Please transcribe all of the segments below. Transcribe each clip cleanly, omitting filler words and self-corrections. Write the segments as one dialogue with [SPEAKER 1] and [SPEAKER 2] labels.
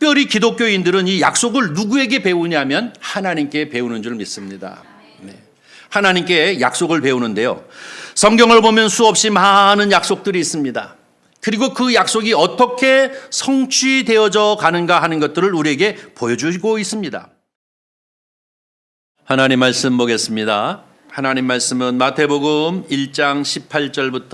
[SPEAKER 1] 특별히 기독교인들은 이 약속을 누구에게 배우냐면 하나님께 배우는 줄 믿습니다. 하나님께 약속을 배우는데요. 성경을 보면 수없이 많은 약속들이 있습니다. 그리고 그 약속이 어떻게 성취되어져 가는가 하는 것들을 우리에게 보여주고 있습니다. 하나님 말씀 보겠습니다. 하나님 말씀은 마태복음 1장 18절부터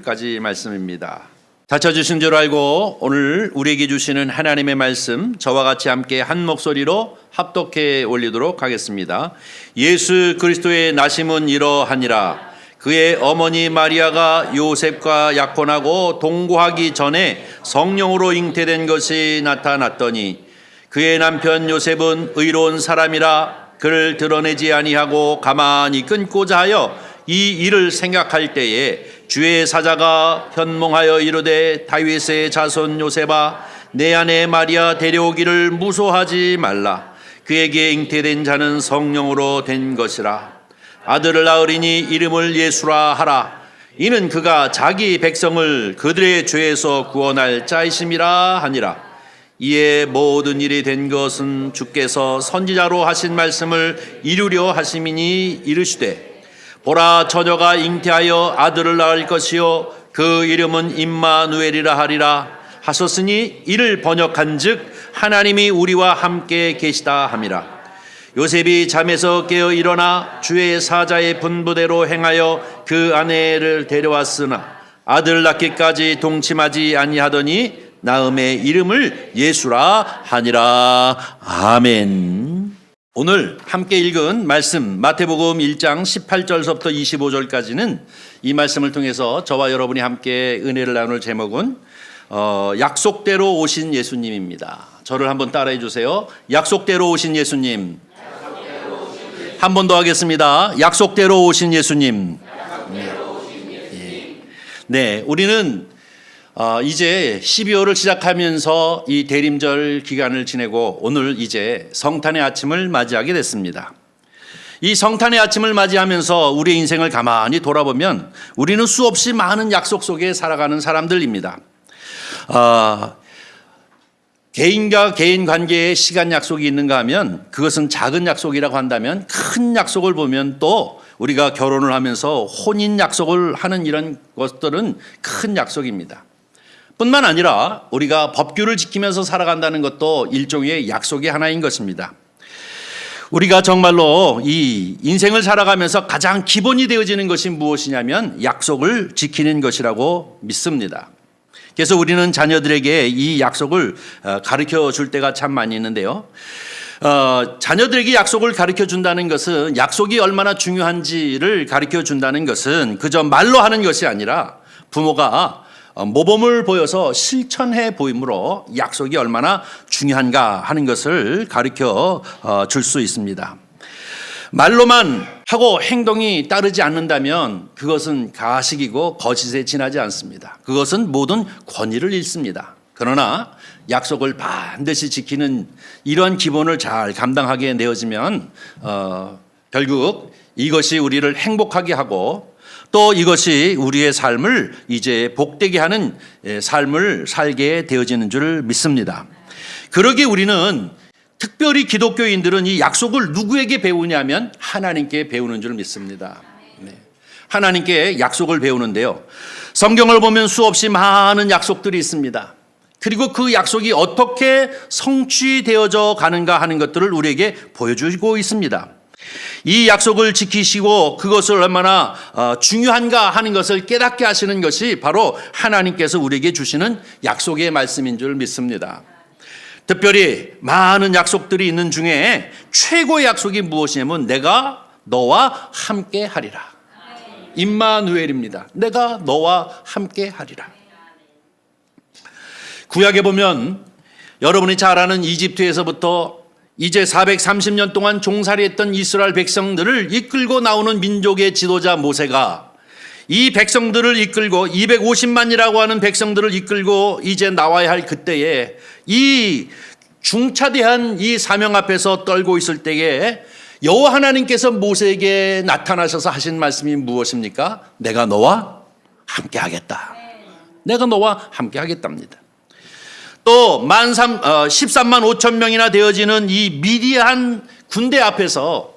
[SPEAKER 1] 25절까지 말씀입니다. 닫혀주신 줄 알고 오늘 우리에게 주시는 하나님의 말씀 저와 같이 함께 한 목소리로 합독해 올리도록 하겠습니다. 예수 그리스도의 나심은 이러하니라. 그의 어머니 마리아가 요셉과 약혼하고 동거하기 전에 성령으로 잉태된 것이 나타났더니 그의 남편 요셉은 의로운 사람이라 그를 드러내지 아니하고 가만히 끊고자 하여 이 일을 생각할 때에 주의 사자가 현몽하여 이르되 다윗의 자손 요셉아 내 아내 마리아 데려오기를 무소하지 말라. 그에게 잉태된 자는 성령으로 된 것이라. 아들을 낳으리니 이름을 예수라 하라. 이는 그가 자기 백성을 그들의 죄에서 구원할 자이심이라 하니라. 이에 모든 일이 된 것은 주께서 선지자로 하신 말씀을 이루려 하심이니 이르시되 보라 처녀가 잉태하여 아들을 낳을 것이요 그 이름은 임마누엘이라 하리라 하셨으니 이를 번역한즉 하나님이 우리와 함께 계시다 함이라. 요셉이 잠에서 깨어 일어나 주의 사자의 분부대로 행하여 그 아내를 데려왔으나 아들 낳기까지 동침하지 아니하더니 나음의 이름을 예수라 하니라. 아멘. 오늘 함께 읽은 말씀 마태복음 1장 18절서부터 25절까지는 이 말씀을 통해서 저와 여러분이 함께 은혜를 나눌 제목은 약속대로 오신 예수님입니다. 저를 한번 따라해 주세요. 약속대로 오신 예수님. 한 번 더 하겠습니다. 약속대로 오신 예수님. 네, 우리는 이제 12월을 시작하면서 이 대림절 기간을 지내고 오늘 이제 성탄의 아침을 맞이하게 됐습니다. 이 성탄의 아침을 맞이하면서 우리의 인생을 가만히 돌아보면 우리는 수없이 많은 약속 속에 살아가는 사람들입니다. 개인과 개인 관계에 시간 약속이 있는가 하면 그것은 작은 약속이라고 한다면 큰 약속을 보면 또 우리가 결혼을 하면서 혼인 약속을 하는 이런 것들은 큰 약속입니다. 뿐만 아니라 우리가 법규를 지키면서 살아간다는 것도 일종의 약속의 하나인 것입니다. 우리가 정말로 이 인생을 살아가면서 가장 기본이 되어지는 것이 무엇이냐면 약속을 지키는 것이라고 믿습니다. 그래서 우리는 자녀들에게 이 약속을 가르쳐 줄 때가 참 많이 있는데요. 자녀들에게 약속을 가르쳐 준다는 것은 약속이 얼마나 중요한지를 가르쳐 준다는 것은 그저 말로 하는 것이 아니라 부모가 모범을 보여서 실천해 보임으로 약속이 얼마나 중요한가 하는 것을 가르쳐 줄 수 있습니다. 말로만 하고 행동이 따르지 않는다면 그것은 가식이고 거짓에 지나지 않습니다. 그것은 모든 권위를 잃습니다. 그러나 약속을 반드시 지키는 이러한 기본을 잘 감당하게 되어지면 결국 이것이 우리를 행복하게 하고 또 이것이 우리의 삶을 이제 복되게 하는 삶을 살게 되어지는 줄 믿습니다. 그러기에 우리는 특별히 기독교인들은 이 약속을 누구에게 배우냐면 하나님께 배우는 줄 믿습니다. 하나님께 약속을 배우는데요. 성경을 보면 수없이 많은 약속들이 있습니다. 그리고 그 약속이 어떻게 성취되어져 가는가 하는 것들을 우리에게 보여주고 있습니다. 이 약속을 지키시고 그것을 얼마나 중요한가 하는 것을 깨닫게 하시는 것이 바로 하나님께서 우리에게 주시는 약속의 말씀인 줄 믿습니다. 특별히 많은 약속들이 있는 중에 최고의 약속이 무엇이냐면 내가 너와 함께 하리라. 임마누엘입니다. 내가 너와 함께 하리라. 구약에 보면 여러분이 잘 아는 이집트에서부터 이제 430년 동안 종살이했던 이스라엘 백성들을 이끌고 나오는 민족의 지도자 모세가 이 백성들을 이끌고 250만이라고 하는 백성들을 이끌고 이제 나와야 할 그때에 이 중차대한 이 사명 앞에서 떨고 있을 때에 여호와 하나님께서 모세에게 나타나셔서 하신 말씀이 무엇입니까? 내가 너와 함께 하겠다. 내가 너와 함께 하겠답니다. 또 13만 5천 명이나 되어지는 이 미디안 군대 앞에서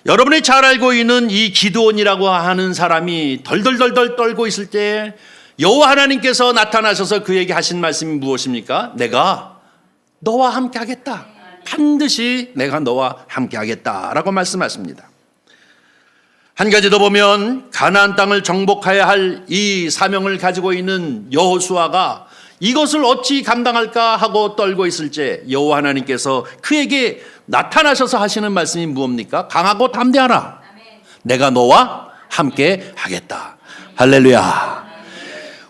[SPEAKER 1] 여러분이 잘 알고 있는 이 기드온이라고 하는 사람이 덜덜덜덜 떨고 있을 때 여호와 하나님께서 나타나셔서 그에게 하신 말씀이 무엇입니까? 내가 너와 함께 하겠다. 반드시 내가 너와 함께 하겠다라고 말씀하십니다. 한 가지 더 보면 가나안 땅을 정복해야 할 이 사명을 가지고 있는 여호수아가 이것을 어찌 감당할까 하고 떨고 있을 때 여호와 하나님께서 그에게 나타나셔서 하시는 말씀이 무엇입니까? 강하고 담대하라. 내가 너와 함께 하겠다. 할렐루야.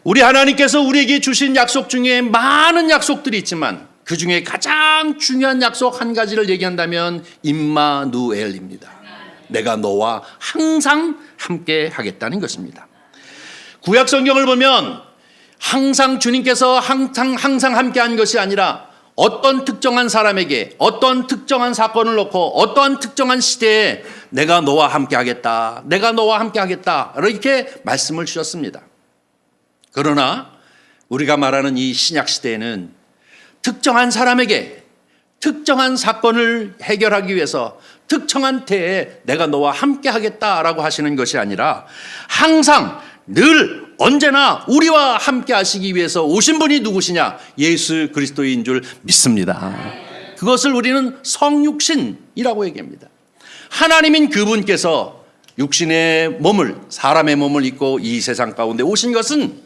[SPEAKER 1] 우리 하나님께서 우리에게 주신 약속 중에 많은 약속들이 있지만 그 중에 가장 중요한 약속 한 가지를 얘기한다면 임마누엘입니다. 내가 너와 항상 함께 하겠다는 것입니다. 구약 성경을 보면 항상 주님께서 항상 함께한 것이 아니라 어떤 특정한 사람에게 어떤 특정한 사건을 놓고 어떠한 특정한 시대에 내가 너와 함께하겠다, 내가 너와 함께하겠다 이렇게 말씀을 주셨습니다. 그러나 우리가 말하는 이 신약 시대에는 특정한 사람에게 특정한 사건을 해결하기 위해서 특정한 때에 내가 너와 함께하겠다라고 하시는 것이 아니라 항상 늘 언제나 우리와 함께 하시기 위해서 오신 분이 누구시냐? 예수 그리스도인 줄 믿습니다. 그것을 우리는 성육신이라고 얘기합니다. 하나님인 그분께서 육신의 몸을, 사람의 몸을 입고 이 세상 가운데 오신 것은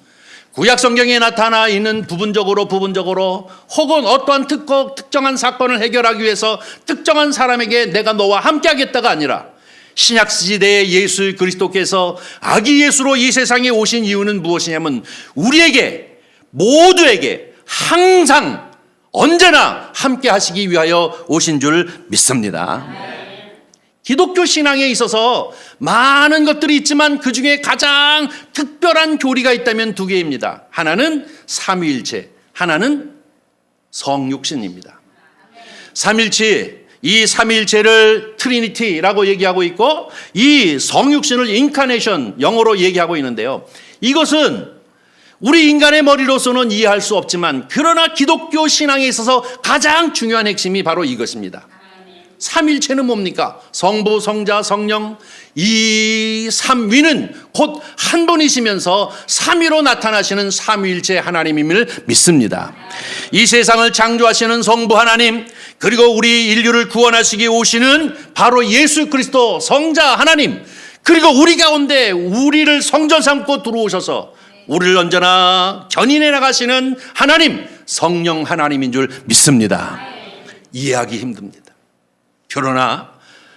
[SPEAKER 1] 구약 성경에 나타나 있는 부분적으로 혹은 어떠한 특정한 사건을 해결하기 위해서 특정한 사람에게 내가 너와 함께 하겠다가 아니라 신약 시대에 예수 그리스도께서 아기 예수로 이 세상에 오신 이유는 무엇이냐면 우리에게 모두에게 항상 언제나 함께 하시기 위하여 오신 줄 믿습니다. 기독교 신앙에 있어서 많은 것들이 있지만 그 중에 가장 특별한 교리가 있다면 두 개입니다. 하나는 삼위일체, 하나는 성육신입니다. 삼일체, 이 삼위일체를 트리니티라고 얘기하고 있고 이 성육신을 인카네이션, 영어로 얘기하고 있는데요. 이것은 우리 인간의 머리로서는 이해할 수 없지만 그러나 기독교 신앙에 있어서 가장 중요한 핵심이 바로 이것입니다. 삼일체는 뭡니까? 성부, 성자, 성령. 이 삼위는 곧 한 분이시면서 삼위로 나타나시는 삼위일체 하나님임을 믿습니다. 이 세상을 창조하시는 성부 하나님, 그리고 우리 인류를 구원하시기 오시는 바로 예수 그리스도 성자 하나님, 그리고 우리 가운데 우리를 성전 삼고 들어오셔서 우리를 언제나 견인해 나가시는 하나님, 성령 하나님인 줄 믿습니다. 이해하기 힘듭니다. 그러나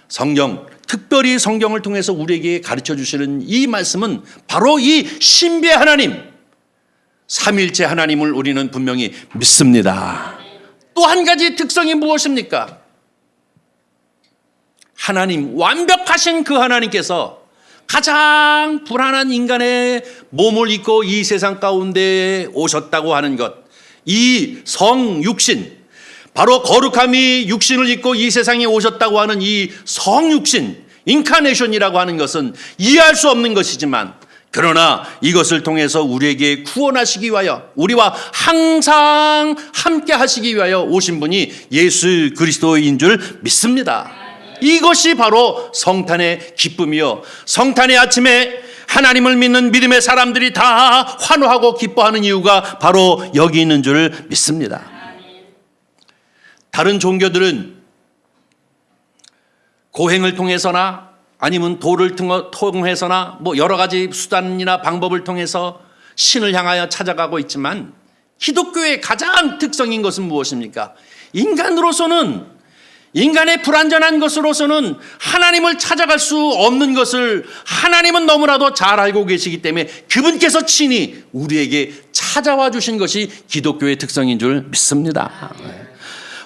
[SPEAKER 1] 성경, 특별히 성경을 통해서 우리에게 가르쳐 주시는 이 말씀은 바로 이 신비 하나님, 삼일체 하나님을 우리는 분명히 믿습니다. 또 한 가지 특성이 무엇입니까? 하나님, 완벽하신 그 하나님께서 가장 불안한 인간의 몸을 입고 이 세상 가운데 오셨다고 하는 것, 이 성육신, 바로 거룩함이 육신을 입고 이 세상에 오셨다고 하는 이 성육신, 인카네이션이라고 하는 것은 이해할 수 없는 것이지만 그러나 이것을 통해서 우리에게 구원하시기 위하여 우리와 항상 함께 하시기 위하여 오신 분이 예수 그리스도인 줄 믿습니다. 이것이 바로 성탄의 기쁨이요, 성탄의 아침에 하나님을 믿는 믿음의 사람들이 다 환호하고 기뻐하는 이유가 바로 여기 있는 줄 믿습니다. 다른 종교들은 고행을 통해서나 아니면 도를 통해서나 뭐 여러 가지 수단이나 방법을 통해서 신을 향하여 찾아가고 있지만 기독교의 가장 특성인 것은 무엇입니까? 인간으로서는, 인간의 불완전한 것으로서는 하나님을 찾아갈 수 없는 것을 하나님은 너무나도 잘 알고 계시기 때문에 그분께서 친히 우리에게 찾아와 주신 것이 기독교의 특성인 줄 믿습니다.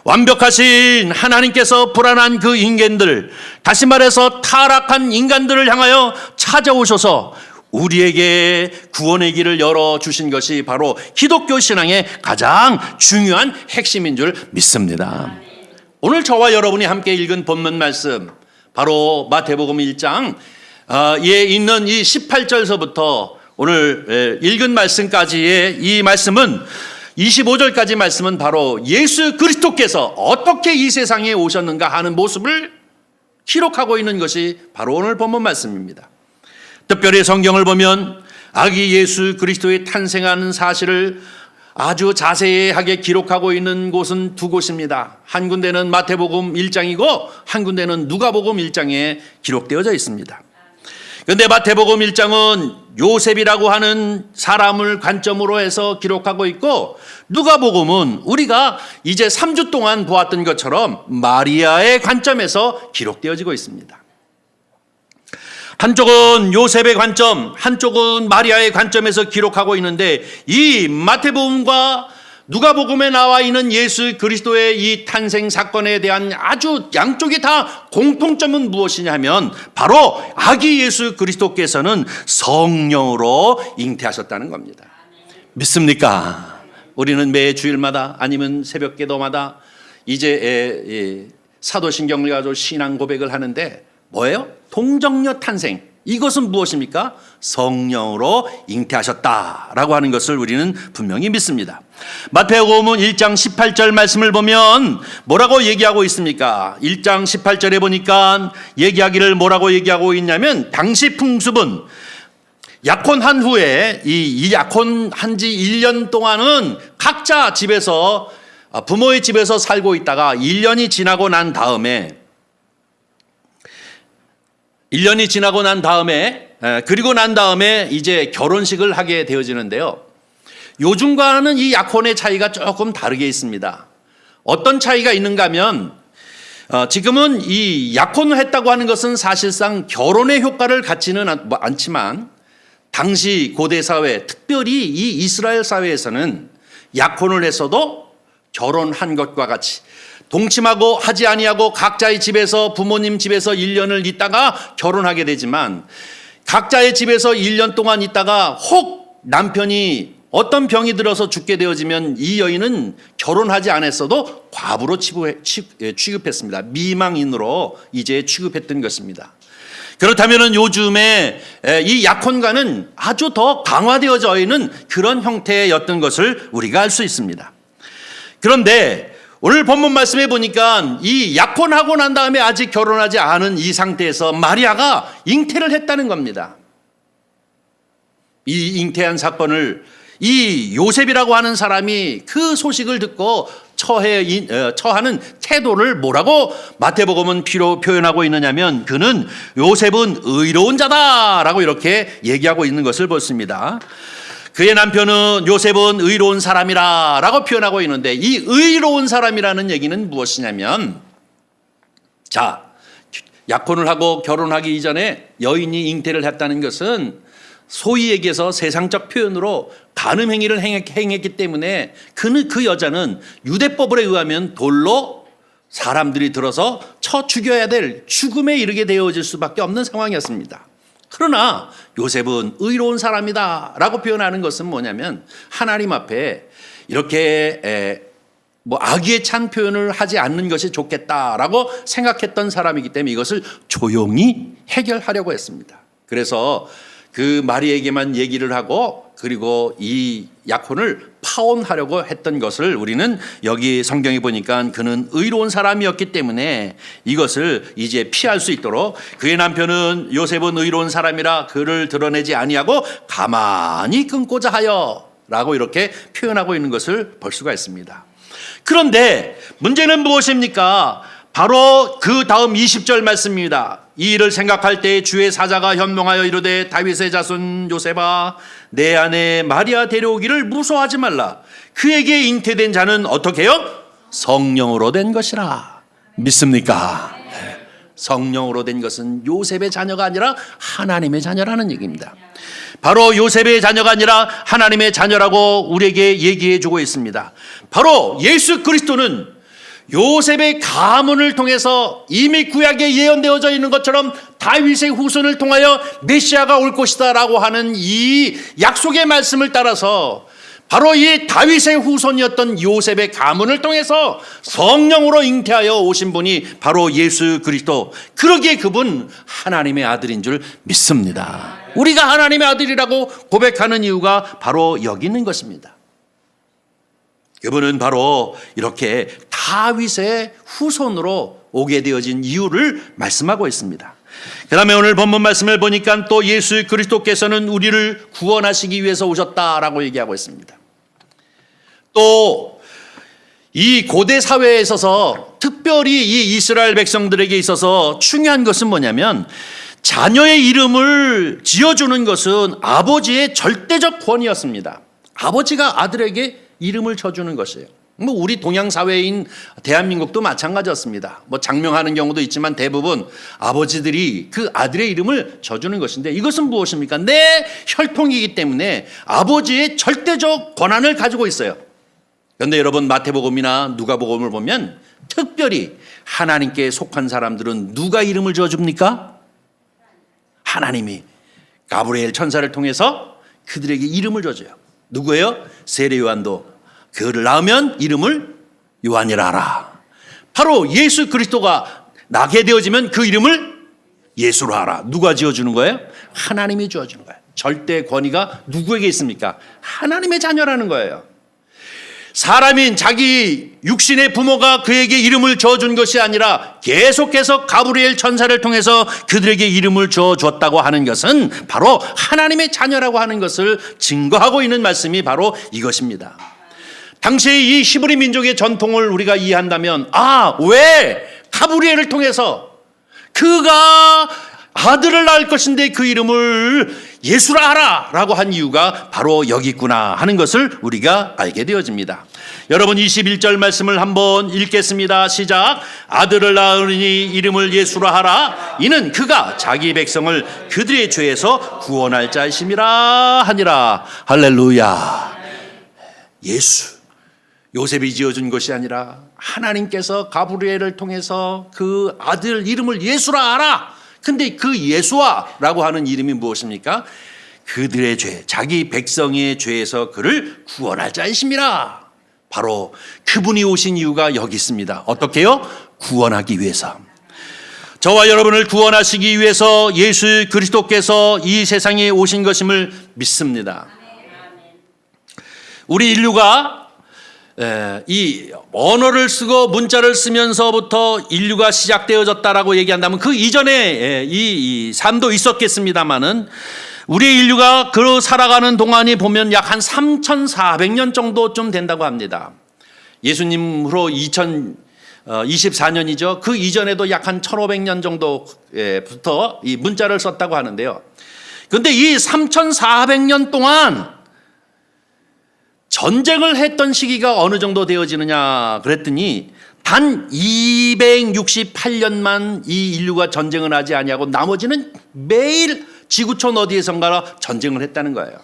[SPEAKER 1] 완벽하신 하나님께서 불안한 그 인간들, 다시 말해서 타락한 인간들을 향하여 찾아오셔서 우리에게 구원의 길을 열어주신 것이 바로 기독교 신앙의 가장 중요한 핵심인 줄 믿습니다. 오늘 저와 여러분이 함께 읽은 본문 말씀, 바로 마태복음 1장에 있는 이 18절서부터 오늘 읽은 말씀까지의 이 말씀은 25절까지 말씀은 바로 예수 그리스도께서 어떻게 이 세상에 오셨는가 하는 모습을 기록하고 있는 것이 바로 오늘 본문 말씀입니다. 특별히 성경을 보면 아기 예수 그리스도의 탄생하는 사실을 아주 자세하게 기록하고 있는 곳은 두 곳입니다. 한 군데는 마태복음 1장이고 한 군데는 누가복음 1장에 기록되어져 있습니다. 그런데 마태복음 1장은 요셉이라고 하는 사람을 관점으로 해서 기록하고 있고, 누가복음은 우리가 이제 3주 동안 보았던 것처럼 마리아의 관점에서 기록되어지고 있습니다. 한쪽은 요셉의 관점, 한쪽은 마리아의 관점에서 기록하고 있는데, 이 마태복음과 누가복음에 나와 있는 예수 그리스도의 이 탄생 사건에 대한 아주 양쪽이 다 공통점은 무엇이냐 하면 바로 아기 예수 그리스도께서는 성령으로 잉태하셨다는 겁니다. 믿습니까? 우리는 매 주일마다 아니면 새벽 기도마다 이제 사도신경을 가지고 신앙 고백을 하는데 뭐예요? 동정녀 탄생. 이것은 무엇입니까? 성령으로 잉태하셨다라고 하는 것을 우리는 분명히 믿습니다. 마태복음 1장 18절 말씀을 보면 뭐라고 얘기하고 있습니까? 1장 18절에 보니까 얘기하기를 뭐라고 얘기하고 있냐면, 당시 풍습은 약혼한 후에 이 약혼한 지 1년 동안은 각자 집에서 부모의 집에서 살고 있다가 1년이 지나고 난 다음에 그리고 난 다음에 이제 결혼식을 하게 되어지는데요. 요즘과는 이 약혼의 차이가 조금 다르게 있습니다. 어떤 차이가 있는가 하면 지금은 이 약혼을 했다고 하는 것은 사실상 결혼의 효과를 갖지는 않지만, 당시 고대 사회, 특별히 이 이스라엘 사회에서는 약혼을 했어도 결혼한 것과 같이 동침하고 하지 아니하고 각자의 집에서, 부모님 집에서 1년을 있다가 결혼하게 되지만, 각자의 집에서 1년 동안 있다가 혹 남편이 어떤 병이 들어서 죽게 되어지면 이 여인은 결혼하지 않았어도 과부로 취급했습니다. 미망인으로 이제 취급했던 것입니다. 그렇다면 요즘에 이 약혼과는 아주 더 강화되어져 있는 그런 형태였던 것을 우리가 알 수 있습니다. 그런데 오늘 본문 말씀에 보니까 이 약혼하고 난 다음에 아직 결혼하지 않은 이 상태에서 마리아가 잉태를 했다는 겁니다. 이 잉태한 사건을 이 요셉이라고 하는 사람이 그 소식을 듣고 처하는 태도를 뭐라고 마태복음은 표현하고 있느냐면, 그는 요셉은 의로운 자다라고 이렇게 얘기하고 있는 것을 보습니다. 그의 남편은 요셉은 의로운 사람이라고 표현하고 있는데, 이 의로운 사람이라는 얘기는 무엇이냐면, 자, 약혼을 하고 결혼하기 이전에 여인이 잉태를 했다는 것은 소위 얘기해서 세상적 표현으로 간음 행위를 행했기 때문에 그 여자는 유대법에 의하면 돌로 사람들이 들어서 쳐 죽여야 될 죽음에 이르게 되어질 수밖에 없는 상황이었습니다. 그러나 요셉은 의로운 사람이다 라고 표현하는 것은 뭐냐면, 하나님 앞에 이렇게 악의에 찬 표현을 하지 않는 것이 좋겠다라고 생각했던 사람이기 때문에 이것을 조용히 해결하려고 했습니다. 그래서 그 마리에게만 얘기를 하고, 그리고 이 약혼을 파혼하려고 했던 것을 우리는 여기 성경에 보니까 그는 의로운 사람이었기 때문에 이것을 이제 피할 수 있도록 그의 남편은 요셉은 의로운 사람이라 그를 드러내지 아니하고 가만히 끊고자 하여 라고 이렇게 표현하고 있는 것을 볼 수가 있습니다. 그런데 문제는 무엇입니까? 바로 그 다음 20절 말씀입니다. 이 일을 생각할 때 주의 사자가 현명하여 이르되, 다윗의 자손 요셉아, 내 아내 마리아 데려오기를 무서워하지 말라. 그에게 잉태된 자는 어떻게 해요? 성령으로 된 것이라. 믿습니까? 성령으로 된 것은 요셉의 자녀가 아니라 하나님의 자녀라는 얘기입니다. 바로 요셉의 자녀가 아니라 하나님의 자녀라고 우리에게 얘기해 주고 있습니다. 바로 예수 그리스도는 요셉의 가문을 통해서 이미 구약에 예언되어져 있는 것처럼 다윗의 후손을 통하여 메시아가 올 것이다 라고 하는 이 약속의 말씀을 따라서 바로 이 다윗의 후손이었던 요셉의 가문을 통해서 성령으로 잉태하여 오신 분이 바로 예수 그리스도, 그러기에 그분 하나님의 아들인 줄 믿습니다. 우리가 하나님의 아들이라고 고백하는 이유가 바로 여기 있는 것입니다. 그분은 바로 이렇게 다윗의 후손으로 오게 되어진 이유를 말씀하고 있습니다. 그 다음에 오늘 본문 말씀을 보니까 또 예수 그리스도께서는 우리를 구원하시기 위해서 오셨다라고 얘기하고 있습니다. 또 이 고대 사회에 있어서 특별히 이 이스라엘 백성들에게 있어서 중요한 것은 뭐냐면 자녀의 이름을 지어주는 것은 아버지의 절대적 권위였습니다. 아버지가 아들에게 이름을 쳐주는 것이에요. 뭐 우리 동양 사회인 대한민국도 마찬가지였습니다. 뭐 장명하는 경우도 있지만 대부분 아버지들이 그 아들의 이름을 져주는 것인데, 이것은 무엇입니까? 내 혈통이기 때문에 아버지의 절대적 권한을 가지고 있어요. 그런데 여러분, 마태복음이나 누가복음을 보면 특별히 하나님께 속한 사람들은 누가 이름을 지어줍니까? 하나님이 가브리엘 천사를 통해서 그들에게 이름을 줘줘요. 누구예요? 세례 요한도 그를 낳으면 이름을 요한이라 하라. 바로 예수 그리스도가 나게 되어지면 그 이름을 예수로 하라. 누가 지어주는 거예요? 하나님이 지어주는 거예요. 절대 권위가 누구에게 있습니까? 하나님의 자녀라는 거예요. 사람인 자기 육신의 부모가 그에게 이름을 지어준 것이 아니라 계속해서 가브리엘 천사를 통해서 그들에게 이름을 지어줬다고 하는 것은 바로 하나님의 자녀라고 하는 것을 증거하고 있는 말씀이 바로 이것입니다. 당시의 이 히브리 민족의 전통을 우리가 이해한다면, 왜 가브리엘을 통해서 그가 아들을 낳을 것인데 그 이름을 예수라 하라 라고 한 이유가 바로 여기 있구나 하는 것을 우리가 알게 되어집니다. 여러분, 21절 말씀을 한번 읽겠습니다. 시작. 아들을 낳으니 이름을 예수라 하라. 이는 그가 자기 백성을 그들의 죄에서 구원할 자이심이라 하니라. 할렐루야. 예수, 요셉이 지어준 것이 아니라 하나님께서 가브리엘을 통해서 그 아들 이름을 예수라 하라. 근데 그 예수와라고 하는 이름이 무엇입니까? 그들의 죄, 자기 백성의 죄에서 그를 구원할 자이심이라. 바로 그분이 오신 이유가 여기 있습니다. 어떻게요? 구원하기 위해서. 저와 여러분을 구원하시기 위해서 예수 그리스도께서 이 세상에 오신 것임을 믿습니다. 우리 인류가 이 언어를 쓰고 문자를 쓰면서부터 인류가 시작되어졌다라고 얘기한다면 그 이전에 이 삶도 있었겠습니다만은 우리 인류가 그 살아가는 동안이 보면 약 한 3,400년 정도쯤 된다고 합니다. 예수님으로 2024년이죠. 그 이전에도 약 한 1,500년 정도부터 이 문자를 썼다고 하는데요. 그런데 이 3,400년 동안 전쟁을 했던 시기가 어느 정도 되어지느냐 그랬더니 단 268년만 이 인류가 전쟁을 하지 아니하고 나머지는 매일 지구촌 어디에선가 전쟁을 했다는 거예요.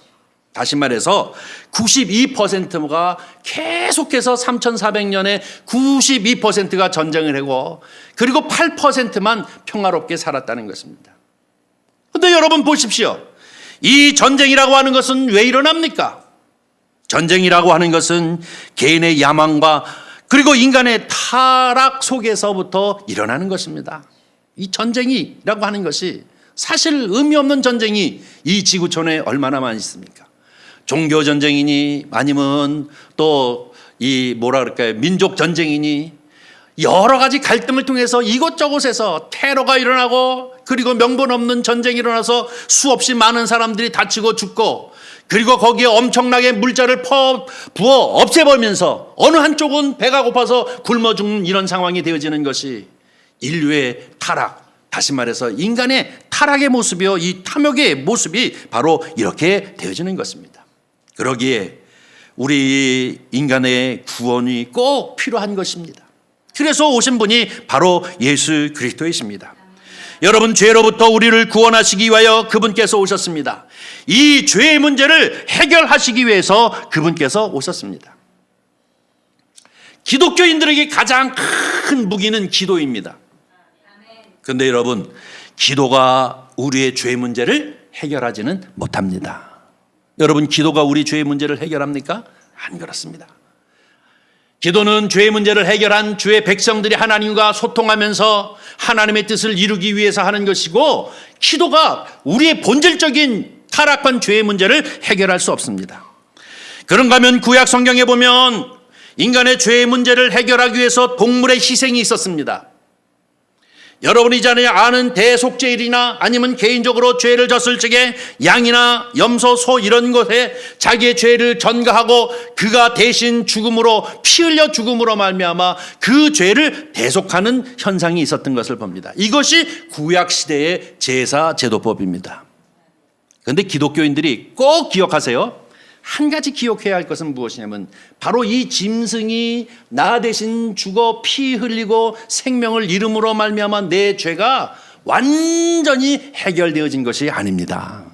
[SPEAKER 1] 다시 말해서 92%가 계속해서 3,400년에 92%가 전쟁을 하고 그리고 8%만 평화롭게 살았다는 것입니다. 그런데 여러분 보십시오. 이 전쟁이라고 하는 것은 왜 일어납니까? 전쟁이라고 하는 것은 개인의 야망과 그리고 인간의 타락 속에서부터 일어나는 것입니다. 이 전쟁이라고 하는 것이 사실 의미 없는 전쟁이 이 지구촌에 얼마나 많이 있습니까? 종교 전쟁이니 아니면 또 이 민족 전쟁이니 여러 가지 갈등을 통해서 이곳저곳에서 테러가 일어나고 그리고 명분 없는 전쟁이 일어나서 수없이 많은 사람들이 다치고 죽고 그리고 거기에 엄청나게 물자를 부어 없애버리면서 어느 한쪽은 배가 고파서 굶어 죽는 이런 상황이 되어지는 것이 인류의 타락, 다시 말해서 인간의 타락의 모습이요, 이 탐욕의 모습이 바로 이렇게 되어지는 것입니다. 그러기에 우리 인간의 구원이 꼭 필요한 것입니다. 그래서 오신 분이 바로 예수 그리스도이십니다. 여러분, 죄로부터 우리를 구원하시기 위하여 그분께서 오셨습니다. 이 죄의 문제를 해결하시기 위해서 그분께서 오셨습니다. 기독교인들에게 가장 큰 무기는 기도입니다. 그런데 여러분, 기도가 우리의 죄 문제를 해결하지는 못합니다. 여러분, 기도가 우리 죄의 문제를 해결합니까? 안 그렇습니다. 기도는 죄의 문제를 해결한 주의 백성들이 하나님과 소통하면서 하나님의 뜻을 이루기 위해서 하는 것이고, 기도가 우리의 본질적인 타락한 죄의 문제를 해결할 수 없습니다. 그런가 하면 구약 성경에 보면 인간의 죄의 문제를 해결하기 위해서 동물의 희생이 있었습니다. 여러분이 잘 아는 대속죄일이나 아니면 개인적으로 죄를 졌을 적에 양이나 염소, 소 이런 것에 자기의 죄를 전가하고 그가 대신 죽음으로 피 흘려 죽음으로 말미암아 그 죄를 대속하는 현상이 있었던 것을 봅니다. 이것이 구약시대의 제사 제도법입니다. 그런데 기독교인들이 꼭 기억하세요. 한 가지 기억해야 할 것은 무엇이냐면 바로 이 짐승이 나 대신 죽어 피 흘리고 생명을 잃음으로 말미암아 내 죄가 완전히 해결되어진 것이 아닙니다.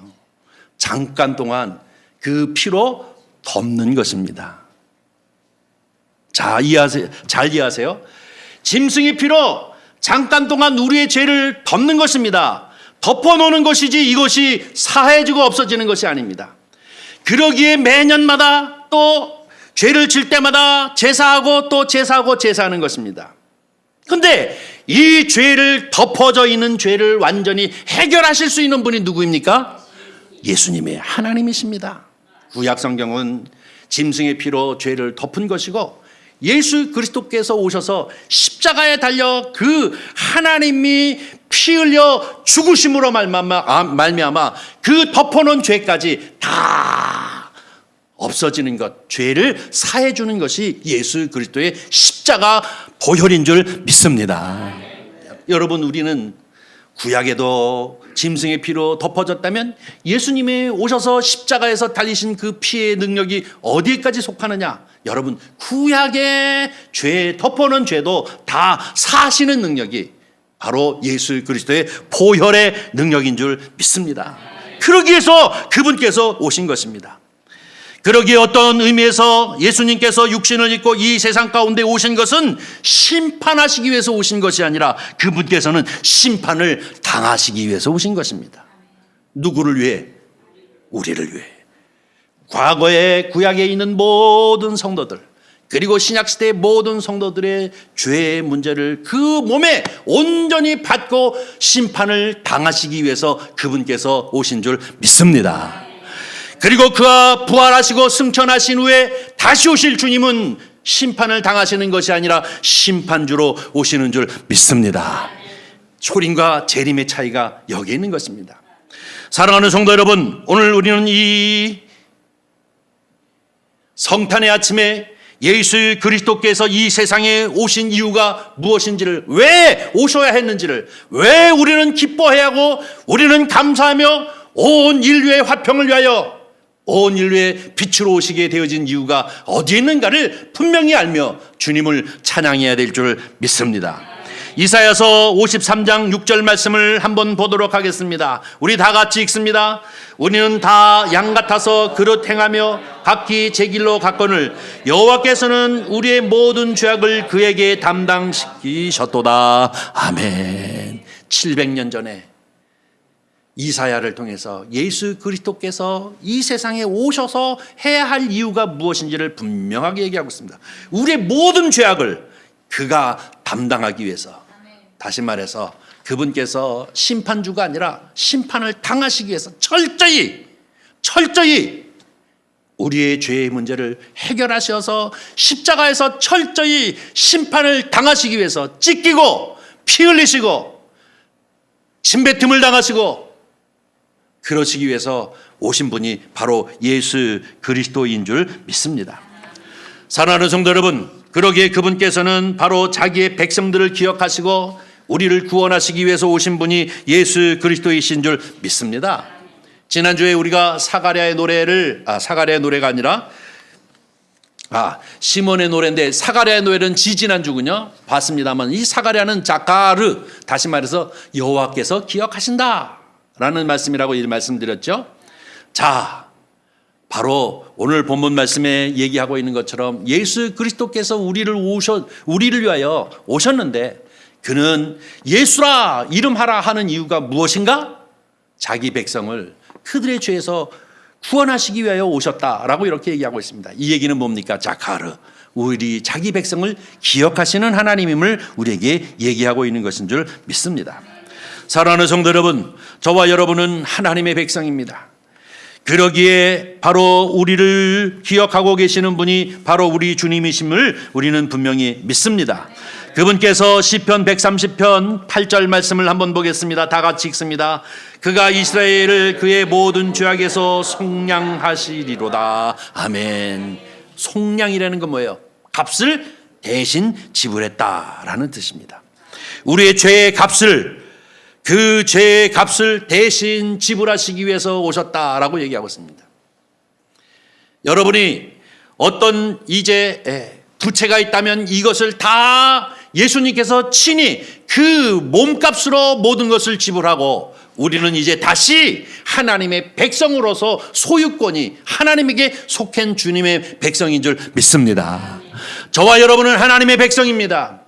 [SPEAKER 1] 잠깐 동안 그 피로 덮는 것입니다. 잘 이해하세요? 짐승의 피로 잠깐 동안 우리의 죄를 덮는 것입니다. 덮어놓는 것이지 이것이 사해지고 없어지는 것이 아닙니다. 그러기에 매년마다 또 죄를 질 때마다 제사하고 또 제사하고 제사하는 것입니다. 그런데 이 죄를 덮어져 있는 죄를 완전히 해결하실 수 있는 분이 누구입니까? 예수님의 하나님이십니다. 구약 성경은 짐승의 피로 죄를 덮은 것이고 예수 그리스도께서 오셔서 십자가에 달려 그 하나님이 피 흘려 죽으심으로 말미암아 그 덮어놓은 죄까지 다 없어지는 것, 죄를 사해 주는 것이 예수 그리스도의 십자가 보혈인 줄 믿습니다. 여러분, 우리는 구약에도 짐승의 피로 덮어졌다면 예수님이 오셔서 십자가에서 달리신 그 피의 능력이 어디까지 속하느냐? 여러분, 구약의 죄 덮어놓은 죄도 다 사시는 능력이 바로 예수 그리스도의 보혈의 능력인 줄 믿습니다. 그러기 위해서 그분께서 오신 것입니다. 그러기에 어떤 의미에서 예수님께서 육신을 입고 이 세상 가운데 오신 것은 심판하시기 위해서 오신 것이 아니라 그분께서는 심판을 당하시기 위해서 오신 것입니다. 누구를 위해? 우리를 위해. 과거의 구약에 있는 모든 성도들, 그리고 신약시대의 모든 성도들의 죄의 문제를 그 몸에 온전히 받고 심판을 당하시기 위해서 그분께서 오신 줄 믿습니다. 그리고 그가 부활하시고 승천하신 후에 다시 오실 주님은 심판을 당하시는 것이 아니라 심판주로 오시는 줄 믿습니다. 초림과 재림의 차이가 여기에 있는 것입니다. 사랑하는 성도 여러분, 오늘 우리는 이 성탄의 아침에 예수 그리스도께서 이 세상에 오신 이유가 무엇인지를, 왜 오셔야 했는지를, 왜 우리는 기뻐해야 하고 우리는 감사하며 온 인류의 화평을 위하여 온 인류의 빛으로 오시게 되어진 이유가 어디에 있는가를 분명히 알며 주님을 찬양해야 될 줄 믿습니다. 이사야서 53장 6절 말씀을 한번 보도록 하겠습니다. 우리 다 같이 읽습니다. 우리는 다 양 같아서 그릇 행하며 각기 제 길로 갔거늘 여호와께서는 우리의 모든 죄악을 그에게 담당시키셨도다. 아멘. 700년 전에 이사야를 통해서 예수 그리스도께서 이 세상에 오셔서 해야 할 이유가 무엇인지를 분명하게 얘기하고 있습니다. 우리의 모든 죄악을 그가 담당하기 위해서, 다시 말해서 그분께서 심판주가 아니라 심판을 당하시기 위해서 철저히 우리의 죄의 문제를 해결하셔서 십자가에서 철저히 심판을 당하시기 위해서 찢기고 피 흘리시고 침뱉음을 당하시고 그러시기 위해서 오신 분이 바로 예수 그리스도인 줄 믿습니다. 사랑하는 성도 여러분, 그러기에 그분께서는 바로 자기의 백성들을 기억하시고 우리를 구원하시기 위해서 오신 분이 예수 그리스도이신 줄 믿습니다. 지난주에 우리가 사가랴의 노래가 아니라 시몬의 노래인데, 사가랴의 노래는 지지난주군요. 봤습니다만 이 사가랴는 자카르, 다시 말해서 여호와께서 기억하신다 라는 말씀이라고 말씀드렸죠. 자, 바로 오늘 본문 말씀에 얘기하고 있는 것처럼 예수 그리스도께서 우리를 위하여 오셨는데, 그는 예수라 이름하라 하는 이유가 무엇인가? 자기 백성을 그들의 죄에서 구원하시기 위하여 오셨다라고 이렇게 얘기하고 있습니다. 이 얘기는 뭡니까? 자카르, 우리 자기 백성을 기억하시는 하나님임을 우리에게 얘기하고 있는 것인 줄 믿습니다. 사랑하는 성도 여러분, 저와 여러분은 하나님의 백성입니다. 그러기에 바로 우리를 기억하고 계시는 분이 바로 우리 주님이심을 우리는 분명히 믿습니다. 그분께서 시편 130편 8절 말씀을 한번 보겠습니다. 다 같이 읽습니다. 그가 이스라엘을 그의 모든 죄악에서 속량하시리로다. 아멘. 속량이라는 건 뭐예요? 값을 대신 지불했다라는 뜻입니다. 우리의 죄의 값을, 그 죄의 값을 대신 지불하시기 위해서 오셨다라고 얘기하고 있습니다. 여러분이 어떤 이제 부채가 있다면 이것을 다 예수님께서 친히 그 몸값으로 모든 것을 지불하고 우리는 이제 다시 하나님의 백성으로서 소유권이 하나님에게 속한 주님의 백성인 줄 믿습니다. 저와 여러분은 하나님의 백성입니다.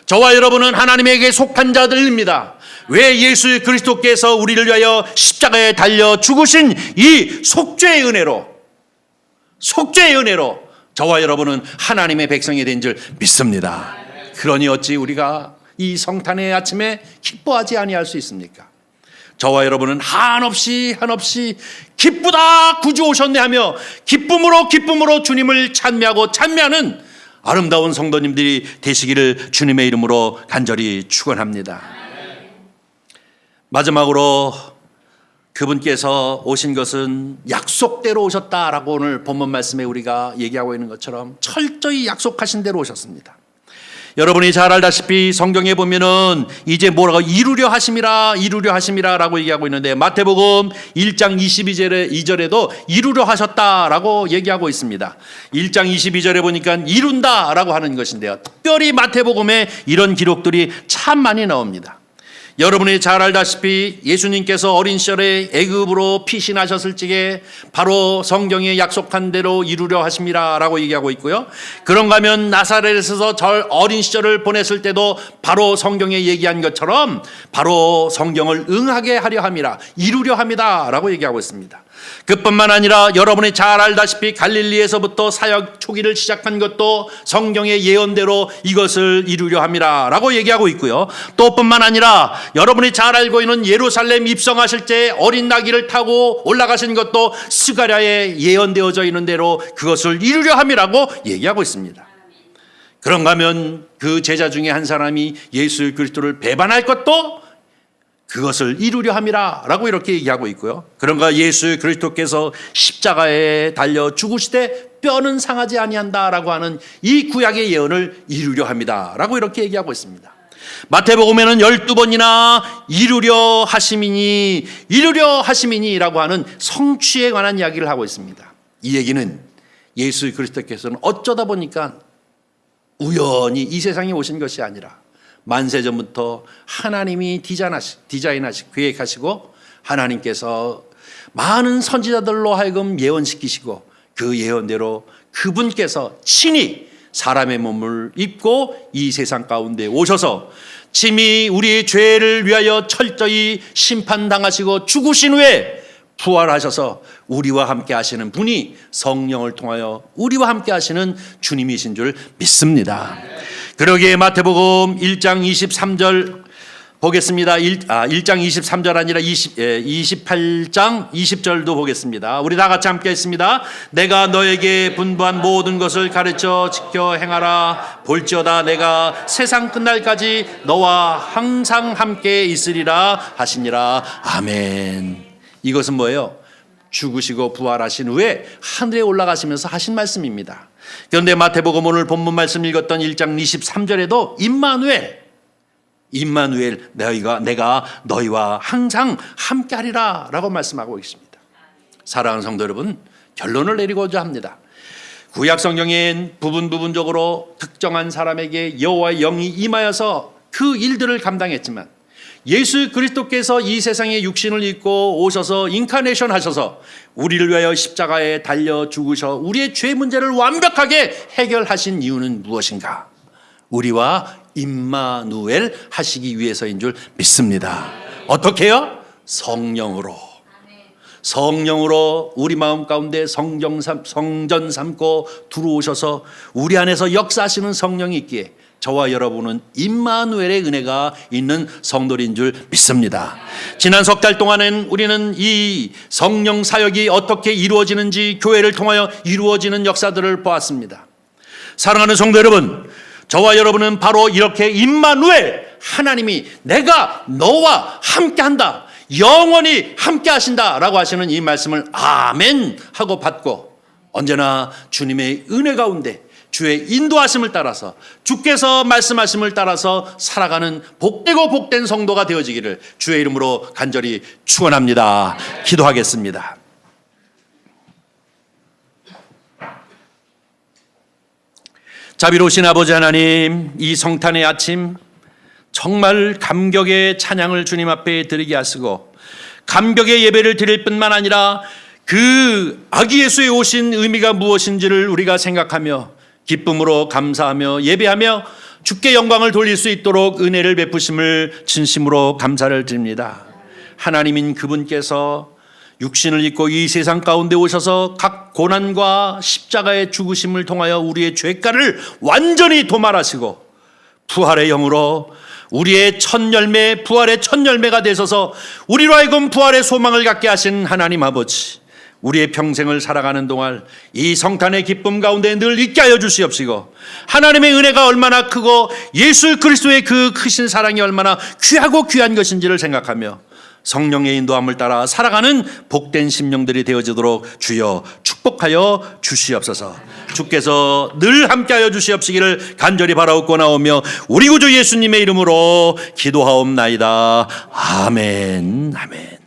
[SPEAKER 1] 저와 여러분은 하나님에게 속한 자들입니다. 왜 예수 그리스도께서 우리를 위하여 십자가에 달려 죽으신 이 속죄의 은혜로 저와 여러분은 하나님의 백성이 된 줄 믿습니다. 그러니 어찌 우리가 이 성탄의 아침에 기뻐하지 아니할 수 있습니까? 저와 여러분은 한없이 기쁘다 구주 오셨네 하며 기쁨으로 주님을 찬미하는 아름다운 성도님들이 되시기를 주님의 이름으로 간절히 축원합니다. 마지막으로 그분께서 오신 것은 약속대로 오셨다라고 오늘 본문 말씀에 우리가 얘기하고 있는 것처럼 철저히 약속하신 대로 오셨습니다. 여러분이 잘 알다시피 성경에 보면은 이제 뭐라고 이루려 하심이라라고 얘기하고 있는데 마태복음 1장 22절에도 이루려 하셨다라고 얘기하고 있습니다. 1장 22절에 보니까 이룬다라고 하는 것인데요. 특별히 마태복음에 이런 기록들이 참 많이 나옵니다. 여러분이 잘 알다시피 예수님께서 어린 시절에 애굽으로 피신하셨을 적에 바로 성경에 약속한 대로 이루려 하심이라라고 얘기하고 있고요. 그런가 하면 나사렛에서 어린 시절을 보냈을 때도 바로 성경에 얘기한 것처럼 바로 성경을 응하게 하려 함이라 이루려 함이다라고 얘기하고 있습니다. 그뿐만 아니라 여러분이 잘 알다시피 갈릴리에서부터 사역 초기를 시작한 것도 성경의 예언대로 이것을 이루려 함이라라고 얘기하고 있고요. 또 뿐만 아니라 여러분이 잘 알고 있는 예루살렘 입성하실 때 어린 나귀를 타고 올라가신 것도 스가랴에 예언되어져 있는 대로 그것을 이루려 함이라고 얘기하고 있습니다. 그런가 하면 그 제자 중에 한 사람이 예수 그리스도를 배반할 것도 그것을 이루려 함이라라고 이렇게 얘기하고 있고요. 그런가 예수 그리스도께서 십자가에 달려 죽으시되 뼈는 상하지 아니한다라고 하는 이 구약의 예언을 이루려 합니다라고 이렇게 얘기하고 있습니다. 마태복음에는 12번이나 이루려 하심이니라고 하는 성취에 관한 이야기를 하고 있습니다. 이 얘기는 예수 그리스도께서는 어쩌다 보니까 우연히 이 세상에 오신 것이 아니라 만세전부터 하나님이 디자인하시고 계획하시고 하나님께서 많은 선지자들로 하여금 예언시키시고 그 예언대로 그분께서 친히 사람의 몸을 입고 이 세상 가운데 오셔서 친히 우리의 죄를 위하여 철저히 심판당하시고 죽으신 후에 부활하셔서 우리와 함께 하시는 분이 성령을 통하여 우리와 함께 하시는 주님이신 줄 믿습니다. 그러기에 마태복음 1장 23절 보겠습니다. 1장 23절 아니라 28장 20절도 보겠습니다. 우리 다 같이 함께 했습니다. 내가 너에게 분부한 모든 것을 가르쳐 지켜 행하라. 볼지어다 내가 세상 끝날까지 너와 항상 함께 있으리라 하시니라. 아멘. 이것은 뭐예요? 죽으시고 부활하신 후에 하늘에 올라가시면서 하신 말씀입니다. 그런데 마태복음 오늘 본문 말씀 읽었던 1장 23절에도 임마누엘 내가 너희와 항상 함께하리라 라고 말씀하고 있습니다. 사랑하는 성도 여러분, 결론을 내리고자 합니다. 구약 성경엔 부분적으로 특정한 사람에게 여호와의 영이 임하여서 그 일들을 감당했지만 예수 그리스도께서 이 세상에 육신을 입고 오셔서 인카네이션 하셔서 우리를 위하여 십자가에 달려 죽으셔 우리의 죄 문제를 완벽하게 해결하신 이유는 무엇인가? 우리와 임마누엘 하시기 위해서인 줄 믿습니다. 어떻게요? 성령으로 우리 마음 가운데 성전 삼고 들어오셔서 우리 안에서 역사하시는 성령이 있기에 저와 여러분은 임마누엘의 은혜가 있는 성도인 줄 믿습니다. 지난 석 달 동안은 우리는 이 성령 사역이 어떻게 이루어지는지, 교회를 통하여 이루어지는 역사들을 보았습니다. 사랑하는 성도 여러분, 저와 여러분은 바로 이렇게 임마누엘, 하나님이 내가 너와 함께한다, 영원히 함께하신다 라고 하시는 이 말씀을 아멘 하고 받고, 언제나 주님의 은혜 가운데 주의 인도하심을 따라서, 주께서 말씀하심을 따라서 살아가는 복되고 복된 성도가 되어지기를 주의 이름으로 간절히 축원합니다. 기도하겠습니다. 자비로우신 아버지 하나님, 이 성탄의 아침 정말 감격의 찬양을 주님 앞에 드리게 하시고, 감격의 예배를 드릴 뿐만 아니라 그 아기 예수의 오신 의미가 무엇인지를 우리가 생각하며 기쁨으로 감사하며 예배하며 주께 영광을 돌릴 수 있도록 은혜를 베푸심을 진심으로 감사를 드립니다. 하나님인 그분께서 육신을 입고 이 세상 가운데 오셔서 각 고난과 십자가의 죽으심을 통하여 우리의 죄가를 완전히 도말하시고 부활의 영으로 우리의 첫 열매, 부활의 첫 열매가 되셔서 우리로 하여금 부활의 소망을 갖게 하신 하나님 아버지, 우리의 평생을 살아가는 동안 이 성탄의 기쁨 가운데 늘 있게 하여 주시옵시고, 하나님의 은혜가 얼마나 크고 예수 그리스도의 그 크신 사랑이 얼마나 귀하고 귀한 것인지를 생각하며 성령의 인도함을 따라 살아가는 복된 심령들이 되어지도록 주여 축복하여 주시옵소서. 주께서 늘 함께하여 주시옵시기를 간절히 바라옵고나오며 우리 구주 예수님의 이름으로 기도하옵나이다. 아멘. 아멘.